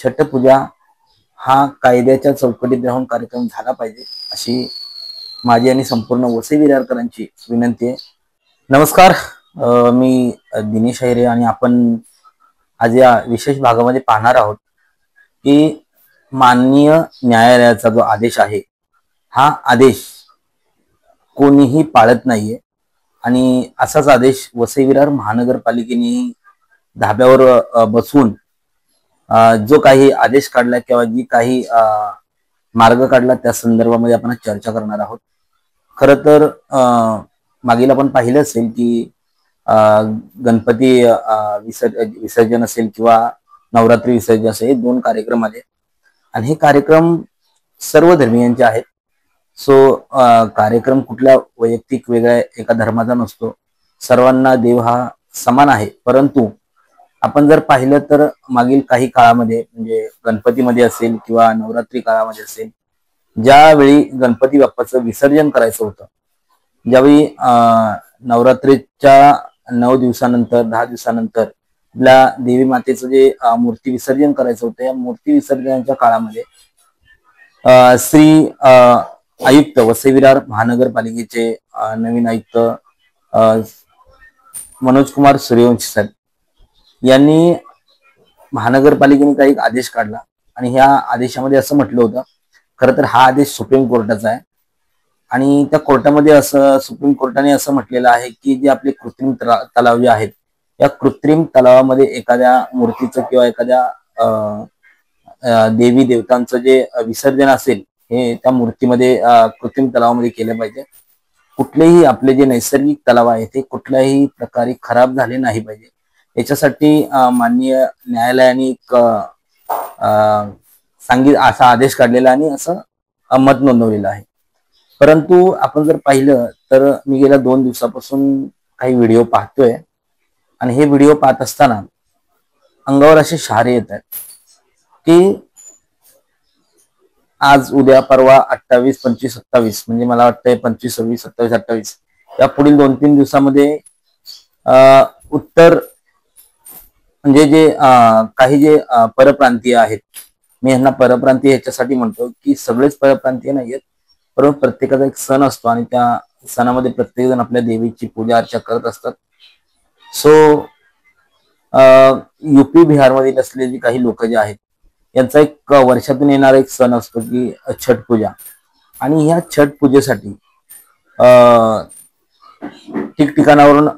छठ पूजा हा कायद्याच्या चौकटीत राहून कार्यक्रम झाला पाहिजे अशी माझी आणि संपूर्ण वसई विरारकरांची विनंती आहे। नमस्कार, मी दिनेश हैरे आणि आपण आज या विशेष भागामध्ये पाहणार आहोत की माननीय न्यायालयाचा जो आदेश आहे हा आदेश कोणीही पाळत नाहीये आणि असाच आदेश वसई विरार महानगरपालिकेने धाब्यावर बसवून जो काही आदेश काढला किंवा जी काही मार्ग काढला त्या संदर्भामध्ये आपण चर्चा करणार आहोत। खरं तर मागील आपण पाहिलं असेल की गणपती विसर्जन असेल किंवा नवरात्री विसर्जन असेल, हे दोन कार्यक्रम आले आणि हे कार्यक्रम सर्व धर्मीयांचे आहेत। सो कार्यक्रम कुठल्या वैयक्तिक वेगळ्या एका धर्माचा नसतो, सर्वांना देव हा समान आहे। परंतु आपण जर पाहिलं तर मागील काही काळामध्ये म्हणजे गणपतीमध्ये असेल किंवा नवरात्री काळामध्ये असेल, ज्यावेळी गणपती बाप्पाचं विसर्जन करायचं होतं, ज्यावेळी नवरात्रीच्या 9 दिवसानंतर 10 दिवसानंतर आपल्या देवी मातेचं जे मूर्ती विसर्जन करायचं होतं, या मूर्ती विसर्जनाच्या काळामध्ये श्री आयुक्त वसई विरार महानगरपालिकेचे नवीन आयुक्त मनोज कुमार सूर्यवंशी सर यांनी महानगरपालिकेने काही आदेश काढला आणि ह्या आदेशामध्ये असं म्हटलं होतं, खरं तर हा आदेश सुप्रीम कोर्टाचा आहे आणि त्या कोर्टामध्ये सुप्रीम कोर्टाने असं म्हटलेलं आहे की जे आपले कृत्रिम तलाव जे आहेत, या कृत्रिम तलावामध्ये एखाद्या मूर्तीचं किंवा एखाद्या देवी देवतांचं जे विसर्जन असेल हे त्या मूर्तीमध्ये कृत्रिम तलावामध्ये केलं पाहिजे। कुठलेही आपले जे नैसर्गिक तलाव आहे ते कुठल्याही प्रकारे खराब झाले नाही पाहिजे, याच्यासाठी माननीय न्यायालयाने एक असा आदेश काढलेला आणि असं मत नोंदवलेलं आहे। परंतु आपण जर पाहिलं तर मी गेल्या 2 दिवसापासून काही व्हिडिओ पाहतोय आणि हे व्हिडिओ पाहत असताना अंगावर असे शहारे येत आहेत की आज उद्या परवा 28, 25, 27 म्हणजे मला वाटतंय 25, 26, 27, 28 या पुढील 2-3 दिवसामध्ये उत्तर म्हणजे जे काही जे परप्रांतीय आहेत, मी यांना परप्रांतीय ह्याच्यासाठी म्हणतो की सगळेच परप्रांतीय नाहीयेत, परंतु प्रत्येकाचा एक सण असतो आणि त्या सणामध्ये प्रत्येक जण आपल्या देवीची पूजा अर्चा करत असतात। सो युपी बिहार मधील असलेली काही लोक जे आहेत यांचा एक वर्षातून येणारा एक सण असतो की छठ पूजा, आणि ह्या छठ पूजेसाठी ठिकठिकाणावरून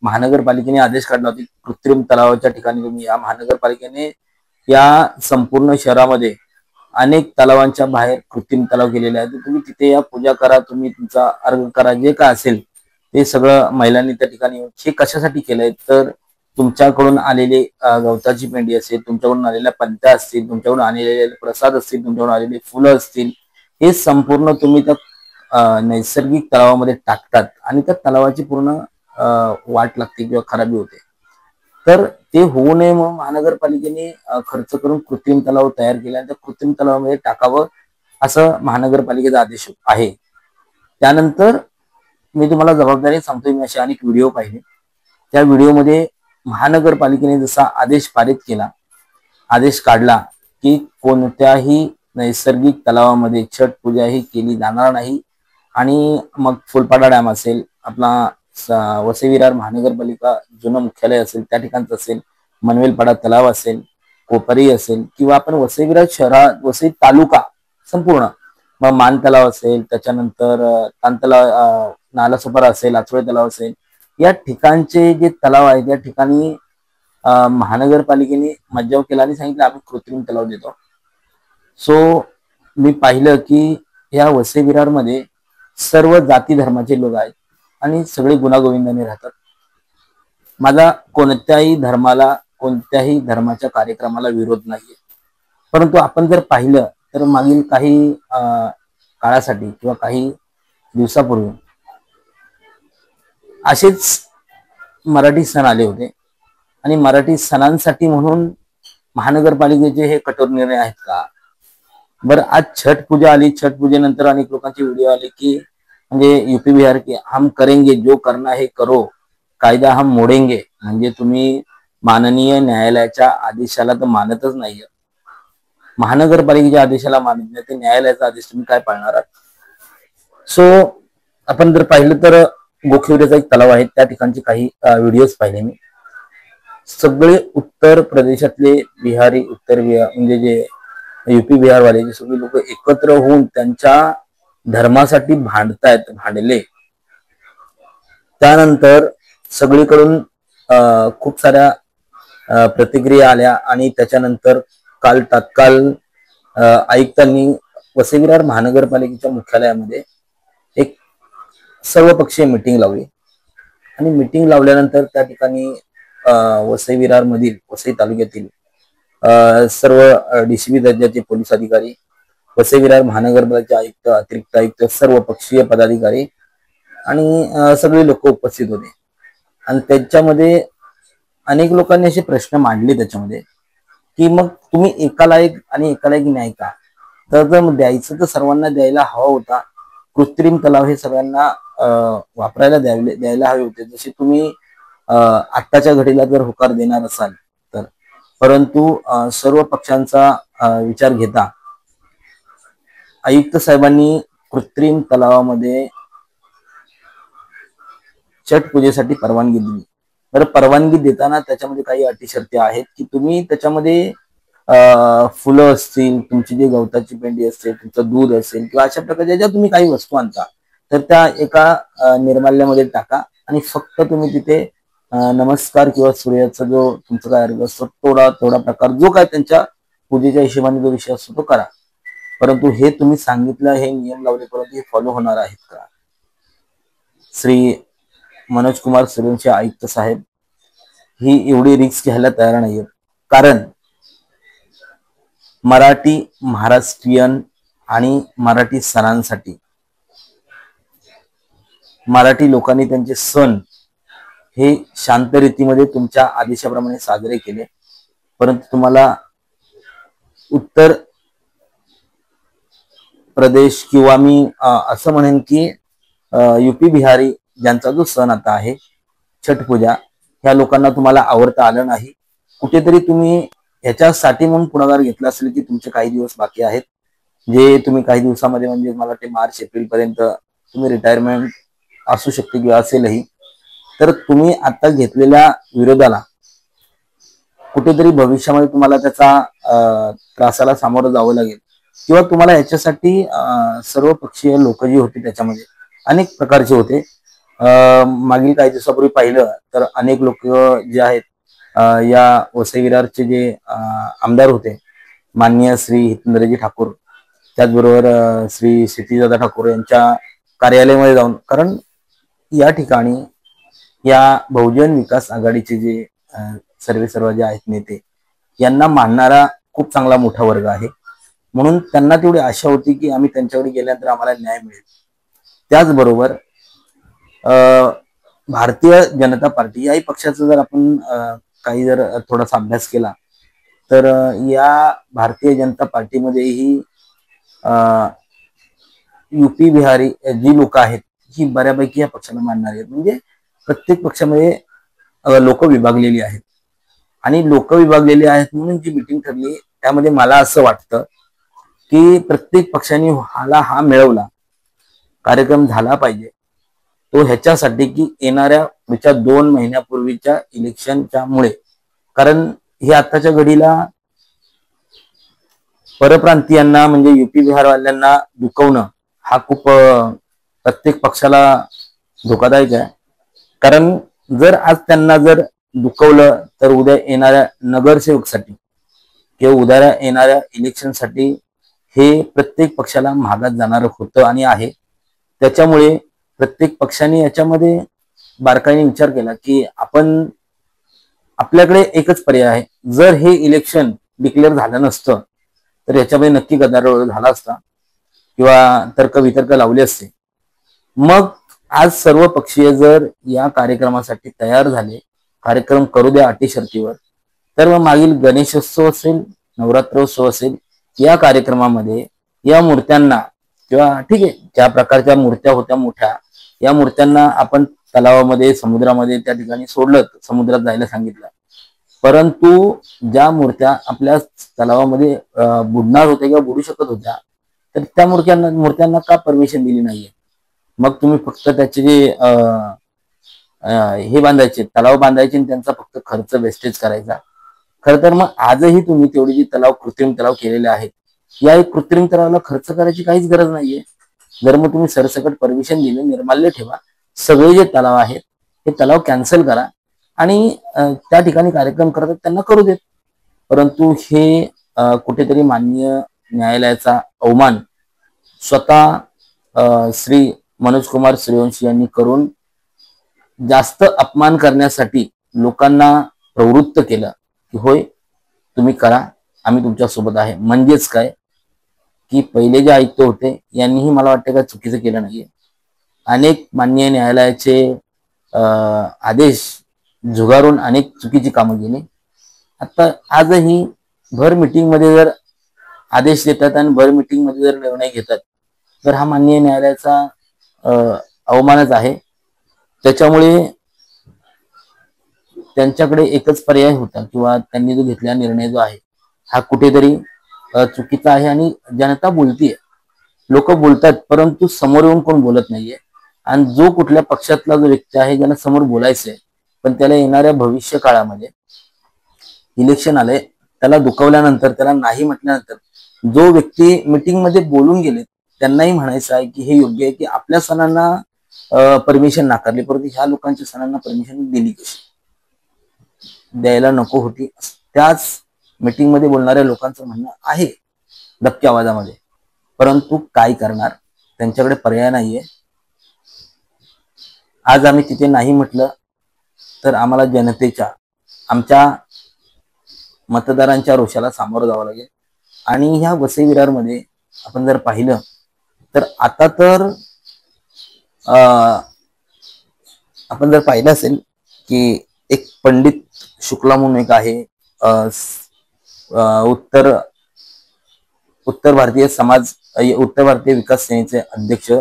महानगरपालिकेने आदेश काढला होता, कृत्रिम तलावाच्या ठिकाणी तुम्ही या महानगरपालिकेने या संपूर्ण शहरामध्ये अनेक तलावांच्या बाहेर कृत्रिम तलाव केलेले आहेत, तुम्ही तिथे या पूजा करा, तुम्ही तुमचा अर्घ करा, जे काय असेल ते सगळं महिलांनी त्या ठिकाणी। हे कशासाठी केलंय तर तुमच्याकडून आलेले गवताची पेंडी असेल, तुमच्याकडून आलेल्या पंत्या असतील, तुमच्याकडून आलेले प्रसाद असतील, तुमच्याकडून आलेले फुलं असतील, हे संपूर्ण तुम्ही त्या नैसर्गिक तलावामध्ये टाकतात आणि त्या तलावाची पूर्ण वाट लागते किंवा खराबी होते। तर ते होऊ नये म्हणून महानगरपालिकेने खर्च करून कृत्रिम तलाव तयार केला आणि त्या कृत्रिम तलावामध्ये टाकावं असं महानगरपालिकेचा आदेश आहे। त्यानंतर मी तुम्हाला जबाबदारी सांगतोय, मी असे अनेक व्हिडिओ पाहिले, त्या व्हिडिओमध्ये महानगरपालिकेने जसा आदेश पारित केला, आदेश काढला की कोणत्याही नैसर्गिक तलावामध्ये छठ पूजा ही केली जाणार नाही, आणि मग फुलपाडा डॅम असेल, आपला वसई विरार महानगरपालिका जुनं मुख्यालय असेल त्या ठिकाणचं असेल, मनवेलपाडा तलाव असेल, कोपरी असेल, किंवा आपण वसई विरार शहरात वसई तालुका संपूर्ण मग मान तलाव असेल, त्याच्यानंतर तान तलाव, नालासोपारा असेल, आचवळे तलाव असेल, या ठिकाणचे जे तलाव आहेत या ठिकाणी महानगरपालिकेने मज्जाव केला आणि सांगितलं आम्ही कृत्रिम तलाव देतो। सो मी पाहिलं की या वसई विरार मध्ये सर्व जाती धर्माचे लोक आहेत आणि सगळे गुणागोविंदाने राहतात। माझा कोणत्याही धर्माला, कोणत्याही धर्माच्या कार्यक्रमाला विरोध नाहीये, परंतु आपण जर पाहिलं तर मागील काही काळासाठी किंवा काही दिवसापूर्वी असेच मराठी सण आले होते आणि मराठी सणांसाठी म्हणून महानगरपालिकेचे हे कठोर निर्णय आहेत का? बरं, आज छठ पूजा आली, छठ पूजेनंतर अनेक लोकांचे व्हिडिओ आले की म्हणजे यूपी बिहार के हम करेंगे जो करना है करो, कायदा हम मोडेंगे, म्हणजे तुम्ही माननीय न्यायालयाच्या आदेशाला तर मानतच नाहीये। महानगरपालिकेच्या आदेशाला मानत नाही, ते न्यायालयाचा आदेश तुम्ही काय पाळणार आहात? सो आपण जर पाहिलं तर गोखिवरेचा एक तलाव आहे, त्या ठिकाणचे काही व्हिडिओज पाहिले मी. सगळे उत्तर प्रदेशातले बिहारी, उत्तर बिहार म्हणजे जे युपी बिहार वाले जे सगळे लोक एकत्र होऊन त्यांच्या धर्मासाठी भांडले. त्यानंतर सगळीकडून खूप साऱ्या प्रतिक्रिया आल्या आणि त्याच्यानंतर काल तात्काळ आयुक्तांनी वसई-विरार महानगरपालिकेच्या मुख्यालयामध्ये एक सर्वपक्षीय मीटिंग लावली आणि मीटिंग लावल्यानंतर त्या ठिकाणी वसई-विरार मधील, वसई तालुक्यातील सर्व डीसीपी दर्जाचे पोलीस अधिकारी, वसई-विरार महानगरपालिकेचे आयुक्त, अतिरिक्त आयुक्त, सर्व पक्षीय पदाधिकारी आणि सगळे लोक उपस्थित होते. आणि त्याच्यामध्ये अनेक लोकांनी असे प्रश्न मांडले त्याच्यामध्ये की मग तुम्ही एकाला एक आणि एकाला एक न्याय का? तर द्यायचं तर सर्वांना द्यायला हवा होता. कृत्रिम तलाव हे सगळ्यांना वापरायला द्यायला हवे होते, जसे तुम्ही आत्ताच्या घडीला जर होकार देणार असाल तर. परंतु सर्व पक्षांचा विचार घेता आयुक्त साहेबांनी कृत्रिम तलावामध्ये छठ पूजेसाठी परवानगी दिली. तर परवानगी देताना त्याच्यामध्ये काही अटी शर्ती आहेत की तुम्ही त्याच्यामध्ये फुलं असतील, तुमची जी गवताची पेंडी असेल, तुमचं दूध असेल किंवा अशा प्रकारच्या ज्या तुम्ही काही वस्तू आणता तर त्या एका निर्माल्यामध्ये टाका आणि फक्त तुम्ही तिथे नमस्कार किंवा सूर्याचा जो तुमचा काय अर्घ असतो थोडा प्रकार जो काय त्यांच्या पूजेच्या हिशोबाने जो विषय असतो तो करा. परंतु हे तुम्ही सांगितलं, हे नियम लावले, परंतु हे फॉलो होणार आहेत का? श्री मनोज कुमार सूर्यवंशी आयुक्त साहेब ही एवढी रिस्क घ्यायला तयार नाहीये. कारण मराठी, महाराष्ट्रीयन आणि मराठी सणांसाठी मराठी लोकांनी त्यांचे सण हे शांत रीतीमध्ये तुमच्या आदेशाप्रमाणे साजरे केले. परंतु तुम्हाला उत्तर प्रदेश किंवा मी असं म्हणेन की युपी बिहारी ज्यांचा जो सण आता आहे छठ पूजा, ह्या लोकांना तुम्हाला आवडता आलं नाही. कुठेतरी तुम्ही ह्याच्यासाठी म्हणून पुढाकार घेतला असेल की तुमचे काही दिवस बाकी आहेत, जे तुम्ही काही दिवसामध्ये म्हणजे मला वाटते मार्च एप्रिल पर्यंत तुम्ही रिटायरमेंट असू शकते किंवा असेलही. तर तुम्ही आता घेतलेल्या विरोधाला कुठेतरी भविष्यामध्ये तुम्हाला त्याचा त्रासाला सामोरं जावं लागेल किंवा तुम्हाला याच्यासाठी सर्व पक्षीय लोक जी होती त्याच्यामध्ये अनेक प्रकारचे होते. मागील काही दिवसापूर्वी पाहिलं तर अनेक लोक जे आहेत या वसई-विरारचे जे आमदार होते, माननीय श्री हितेंद्रजी ठाकूर, त्याचबरोबर श्री क्षितिजदादा ठाकूर यांच्या कार्यालयामध्ये जाऊन, कारण या ठिकाणी या बहुजन विकास आघाडीचे जे सर्व जे आहेत नेते, यांना मानणारा खूप चांगला मोठा वर्ग आहे. म्हणून त्यांना तेवढी आशा होती की आम्ही त्यांच्याकडे गेल्यानंतर आम्हाला न्याय मिळेल. त्याचबरोबर भारतीय जनता पार्टी याही पक्षाचा जर आपण काही जर थोडासा अभ्यास केला तर या भारतीय जनता पार्टीमध्येही युपी बिहारी जी लोक आहेत ही बऱ्यापैकी या पक्षाला मानणारी आहेत. म्हणजे प्रत्येक पक्षामध्ये लोक विभागलेली आहेत आणि लोक विभागलेली आहेत म्हणून जी मीटिंग ठरली त्यामध्ये मला असं वाटतं की प्रत्येक पक्षाने हा मिळवला कार्यक्रम झाला पाहिजे तो ह्याच्यासाठी की येणाऱ्या पुढच्या 2 महिन्यापूर्वीच्या इलेक्शनच्या मुळे. कारण हे आताच्या घडीला परप्रांतीयांना म्हणजे युपी बिहार वाल्यांना दुखवणं हा खूप प्रत्येक पक्षाला धोकादायक आहे. कारण जर आज त्यांना जर दुखवलं तर उद्या येणाऱ्या नगरसेवकसाठी किंवा उद्या येणाऱ्या इलेक्शनसाठी हे प्रत्येक पक्षाला महागात जाणार होतं आणि आहे. त्याच्यामुळे प्रत्येक पक्षाने याच्यामध्ये बारकाईने विचार केला की आपल्याकडे एकच पर्याय आहे. जर हे इलेक्शन डिक्लेअर झालं नसतं तर याच्यामध्ये नक्की गदारोळ झाला असता किंवा तर्कवितर्क लावले असते. मग आज सर्व पक्षीय जर या कार्यक्रमासाठी तयार झाले, कार्यक्रम करू द्या अटी शर्तीवर, तर मग मागील गणेशोत्सव असेल, नवरात्रोत्सव असेल, या कार्यक्रमामध्ये या मूर्त्यांना किंवा ठीक आहे ज्या प्रकारच्या मूर्त्या होत्या मोठ्या, या मूर्त्यांना आपण तलावामध्ये, समुद्रामध्ये त्या ठिकाणी सोडलं, समुद्रात जायला सांगितलं, परंतु ज्या मूर्त्या आपल्या तलावामध्ये बुडणार होत्या किंवा बुडू शकत होत्या, तर त्या मूर्त्यांना का परमिशन दिली नाहीये? मग तुम्ही फक्त त्याचे जे हे बांधायचे, तलाव बांधायचे आणि त्यांचा फक्त खर्च वेस्टेज करायचा. खर तर मग आजही तुम्ही तेवढे जे तलाव, कृत्रिम तलाव केलेले आहेत, या एक कृत्रिम तलावाला खर्च करायची काहीच गरज नाहीये. जर मग तुम्ही सरसकट परमिशन दिले, निर्माल्य ठेवा, सगळे जे तलाव आहेत हे तलाव कॅन्सल करा आणि त्या ठिकाणी कार्यक्रम करतात त्यांना करू देत. परंतु हे कुठेतरी माननीय न्यायालयाचा अवमान स्वतः श्री मनोज कुमार सूर्यवंशी यांनी करून जास्त अपमान करण्यासाठी लोकांना प्रवृत्त केलं की होय तुम्ही करा, आम्ही तुमच्या सोबत आहे. म्हणजेच काय की पहिले जे आयुक्त होते यांनीही मला वाटतं का चुकीचं केलं नाहीये. अनेक माननीय न्यायालयाचे आदेश झुगारून अनेक चुकीची कामं केली. आता आजही भर मीटिंग मध्ये जर आदेश देतात आणि भर मीटिंग मध्ये जर निर्णय घेतात, तर हा माननीय न्यायालयाचा अवमानच आहे. त्याच्यामुळे त्यांच्याकडे एकच पर्याय होता किंवा त्यांनी जो घेतलेला निर्णय जो आहे हा कुठेतरी चुकीचा आहे आणि जनता बोलतीये, लोक बोलतात, परंतु समोर येऊन कोण बोलत नाहीये. आणि जो कुठल्या पक्षातला जो व्यक्ती आहे ज्याला समोर बोलायचंय, पण त्याला येणाऱ्या भविष्य काळामध्ये इलेक्शन आलंय, त्याला दुखवल्यानंतर, त्याला नाही म्हटल्यानंतर जो व्यक्ती मीटिंग मध्ये बोलून गेले त्यांनाही म्हणायचं आहे की हे योग्य आहे की आपल्या सणांना परमिशन नाकारली, परंतु ह्या लोकांच्या सणांना परमिशन दिली कशी? द्यायला नको होती. त्याच मीटिंग मध्ये बोलणाऱ्या लोकांचं म्हणणं आहे दबक्या आवाजामध्ये. परंतु काय करणार, त्यांच्याकडे पर्याय नाहीये. आज आम्ही तिथे नाही म्हटलं तर आम्हाला जनतेच्या, आमच्या मतदारांच्या रोषाला सामोरं जावं लागेल. आणि ह्या वसई विरारमध्ये आपण जर पाहिलं तर आता तर आपण जर पाहिलं असेल की एक पंडित शुक्ला म्हणून एक आहे, उत्तर भारतीय विकास सेनेचे अध्यक्ष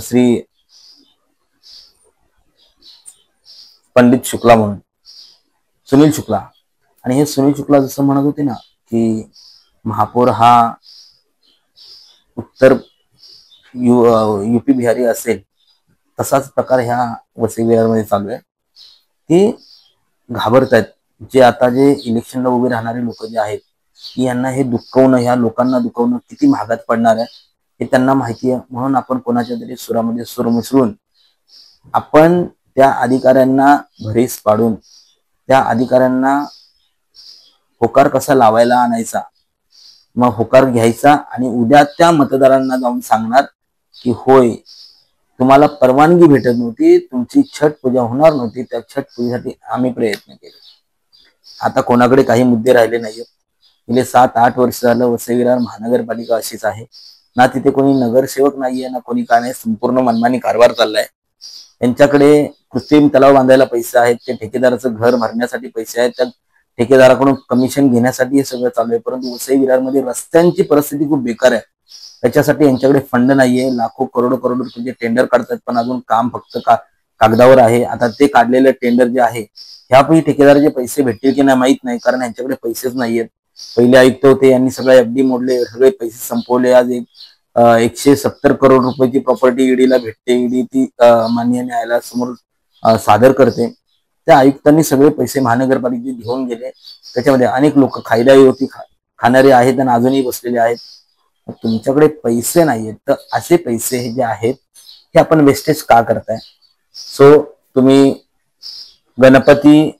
श्री पंडित शुक्ला म्हणून, सुनील शुक्ला. आणि हे सुनील शुक्ला जसं म्हणत होते ना की महापौर हा उत्तर युपी बिहारी असेल, तसाच प्रकार ह्या वसई विरारमध्ये चालू आहे. ते घाबरत आहेत. जे आता जे इलेक्शनला उभे राहणारे लोक जे आहेत, यांना हे दुखवणं, ह्या लोकांना दुखवणं किती महागात पडणार आहे हे त्यांना माहिती आहे. म्हणून आपण कोणाच्या तरी सुरामध्ये सूर मिसळून आपण त्या अधिकाऱ्यांना भरीस पाडून त्या अधिकाऱ्यांना होकार कसा लावायला आणायचा, मग होकार घ्यायचा आणि उद्या त्या मतदारांना जाऊन सांगणार की होय तुम्हाला परवानगी भेटत नव्हती, तुमची छठ पूजा होणार नव्हती, त्या छठ पूजेसाठी आम्ही प्रयत्न केले. आता कोणाकडे काही मुद्दे राहिले नाहीये. गेले 7-8 वर्ष झालं वसई विरार महानगरपालिका अशीच आहे. ना तिथे कोणी नगरसेवक नाहीये, ना कोणी काय नाही, संपूर्ण मनमानी कारभार चाललाय. यांच्याकडे कृत्रिम तलाव बांधायला पैसे आहेत, ते ठेकेदाराचं घर भरण्यासाठी पैसे आहेत, त्या ठेकेदाराकडून कमिशन घेण्यासाठी हे सगळं चालू आहे. परंतु वसई विरारमध्ये रस्त्यांची परिस्थिती खूप बेकार आहे. त्याच्यासाठी यांच्याकडे फंड नाहीये. लाखो करोडो रुपये टेंडर काढतात, पण अजून काम फक्त कागदावर आहे. आता ते काढलेले टेंडर जे आहे ह्यापैकी ठेकेदाराचे पैसे भेटतील की नाही माहित नाही, कारण यांच्याकडे पैसेच नाहीयेत. पहिले आयुक्त होते, यांनी सगळे एफडी मोडले, सगळे पैसे संपवले. आज 170 करोड रुपयाची प्रॉपर्टी ईडीला भेटते, ईडी ती माननीय न्यायालयासमोर सादर करते. त्या आयुक्तांनी सगळे पैसे महानगरपालिकेचे घेऊन गेले. त्याच्यामध्ये अनेक लोक खायलाही होती, खाणारे आहेत आणि अजूनही बसलेले आहेत. तुमच्याकडे पैसे नाहीयेत, तर असे पैसे हे जे आहेत हे आपण वेस्टेज का करताय? सो तुम्ही गणपती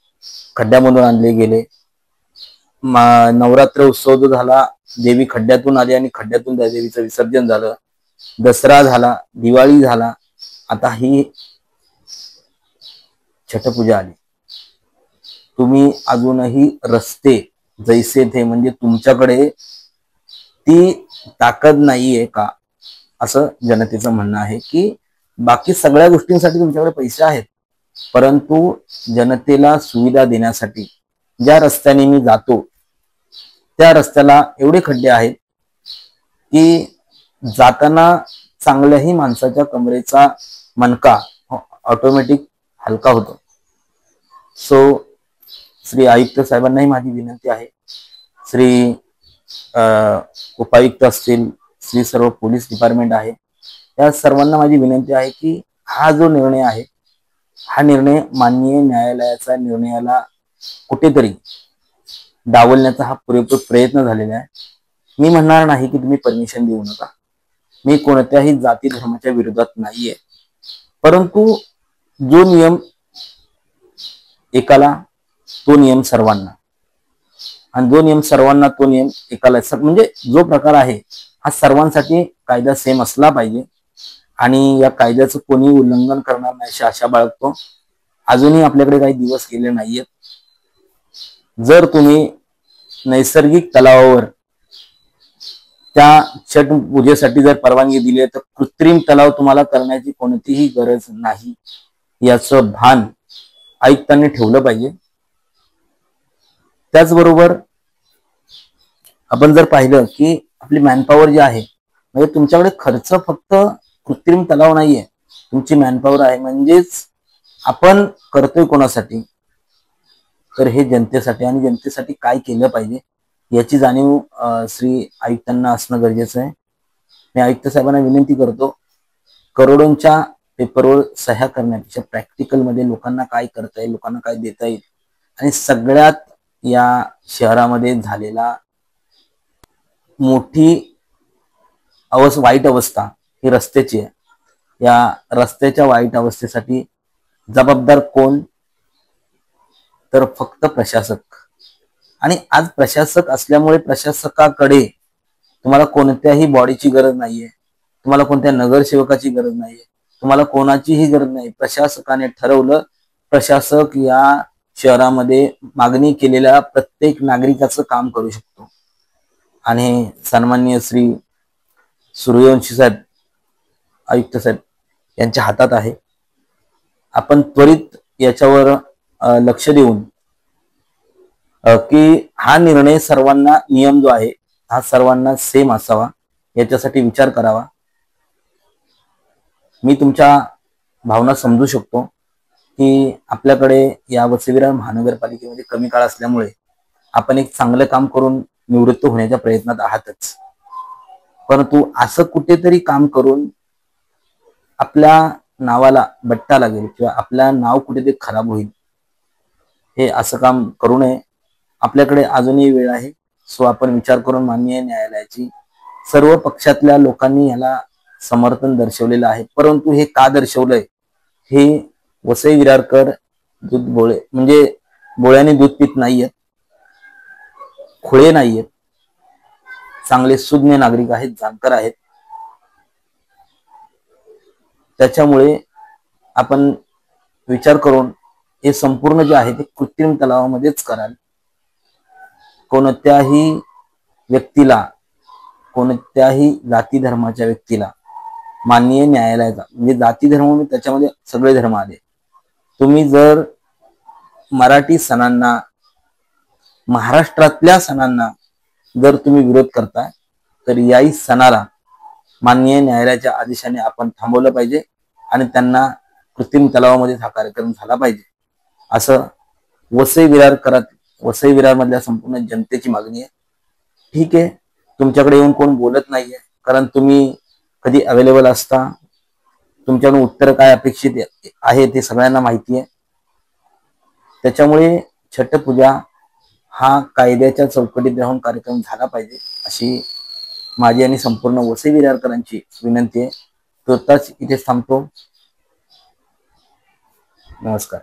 खड्ड्यामधून आणले गेले, नवरात्र उत्सव जो झाला देवी खड्ड्यातून आली आणि खड्ड्यातून त्या देवीचं विसर्जन झालं, दसरा झाला, दिवाळी झाला, आता ही छठपूजा आली. तुम्ही अजूनही रस्ते जैसे थे, म्हणजे तुमच्याकडे ती ताकद नाहीये का, असं जनतेचं म्हणणं आहे. की बाकी सगळ्या गोष्टींसाठी तुमच्याकडे पैसे आहेत, परंतु जनतेला सुविधा देण्यासाठी ज्या रस्त्याने मी जातो त्या रस्त्याला एवढे खड्डे आहेत की जाताना चांगल्याही माणसाच्या कमरेचा मणका ऑटोमॅटिक हलका होतो. सो श्री आयुक्त साहेबांनाही माझी विनंती आहे, श्री उपायुक्त असतील, श्री सर्व पोलीस डिपार्टमेंट आहे, या सर्वांना माझी विनंती आहे की हा जो निर्णय आहे, हा निर्णय माननीय न्यायालयाचा निर्णयाला कुठेतरी डावलण्याचा हा पुरेपूर प्रयत्न झालेला आहे. मी म्हणणार नाही की तुम्ही परमिशन देऊ नका, मी कोणत्याही जाती धर्माच्या विरोधात नाहीये, परंतु जो नियम एकाला तो नियम सर्वांना, आणि जो नियम सर्वांना तो नियम एकाला, म्हणजे जो प्रकार आहे हा सर्वांसाठी कायदा सेम असला पाहिजे आणि या कायद्याचं कोणी उल्लंघन करणार नाही अशी आशा बाळगतो. अजूनही आपल्याकडे काही दिवस गेले नाहीयेत. जर तुम्ही नैसर्गिक तलावावर त्या छठ पूजेसाठी जर परवानगी दिली आहे तर कृत्रिम तलाव तुम्हाला करण्याची कोणतीही गरज नाही, याचं भान आयुक्तांनी ठेवलं पाहिजे. त्याचबरोबर आपण जर पाहिलं की आपली मॅनपॉवर जी आहे, म्हणजे तुमच्याकडे खर्च फक्त कृत्रिम तलाव नाहीये, तुमची मॅनपॉवर आहे. म्हणजेच आपण करतोय कोणासाठी, तर हे जनतेसाठी, आणि जनतेसाठी काय केलं पाहिजे याची जाणीव श्री आयुक्तांना असणं गरजेचं आहे. मी आयुक्त साहेबांना विनंती करतो, करोडोंच्या पेपरवर सह्या करण्यापेक्षा प्रॅक्टिकल मध्ये लोकांना काय करता येईल, लोकांना काय देता येईल, आणि सगळ्यात या शहरामध्ये झालेला मोठी वाईट अवस्था ही रस्त्याची आहे. या रस्त्याच्या वाईट अवस्थेसाठी जबाबदार कोण, तर फक्त प्रशासक. आणि आज प्रशासक असल्यामुळे प्रशासकाकडे तुम्हाला कोणत्याही बॉडीची गरज नाहीये, तुम्हाला कोणत्या नगरसेवकाची गरज नाहीये, तुम्हाला कोणाचीही गरज नाही. प्रशासकाने ठरवलं, प्रशासक या शहरामध्ये मागणी केलेल्या प्रत्येक नागरिकाचं काम करू शकतो. आणि सन्माननीय श्री सूर्यवंशी साहेब, आयुक्त साहेब यांच्या हातात आहे. आपण त्वरित याच्यावर लक्ष देऊन की हा निर्णय सर्वांना, नियम जो आहे हा सर्वांना सेम असावा, याच्यासाठी विचार करावा. मी तुमच्या भावना समजू शकतो की आपल्याकडे या वसई महानगरपालिकेमध्ये कमी काळ असल्यामुळे आपण एक चांगलं काम करून निवृत्त होण्याच्या प्रयत्नात आहातच, परंतु असं कुठेतरी काम करून आपल्या नावाला बट्टा लागेल किंवा आपलं नाव कुठेतरी खराब होईल, हे असं काम करू नये. आपल्याकडे अजूनही वेळ आहे. सो आपण विचार करून माननीय न्यायालयाची, सर्व पक्षातल्या लोकांनी याला समर्थन दर्शवलेलं आहे, परंतु हे का दर्शवलंय, हे वसई विरारकर दूध बोळे, म्हणजे बोळ्याने दूध पित नाहीयेत, खुळे नाहीयेत, चांगले सुज्ञ नागरिक आहेत, जाणकार आहेत. त्याच्यामुळे आपण विचार करून हे संपूर्ण जे आहे ते कृत्रिम तलावामध्येच कराल. कोणत्याही व्यक्तीला, कोणत्याही जाती धर्माच्या व्यक्तीला माननीय न्यायालयाचा, म्हणजे जाती धर्म त्याच्यामध्ये सगळे धर्म आले, तुम्ही जर मराठी सणांना, महाराष्ट्रातल्या सणांना जर तुम्ही विरोध करताय, तर याही सणाला माननीय न्यायालयाच्या आदेशाने आपण थांबवलं पाहिजे आणि त्यांना कृत्रिम तलावामध्ये हा कार्यक्रम झाला पाहिजे, असं वसई विरार मधल्या संपूर्ण जनतेची मागणी आहे. ठीक आहे, तुमच्याकडे येऊन कोण बोलत नाहीये, कारण तुम्ही कधी अवेलेबल असता, तुमच्याकडून उत्तर काय अपेक्षित आहे ते सगळ्यांना माहिती आहे. त्याच्यामुळे छठ पूजा हा कायद्याच्या चौकटीत राहून कार्यक्रम झाला पाहिजे, अशी माझी आणि संपूर्ण वसई विरारकरांची विनंती आहे. तुर्तास इथे थांबतो. नमस्कार.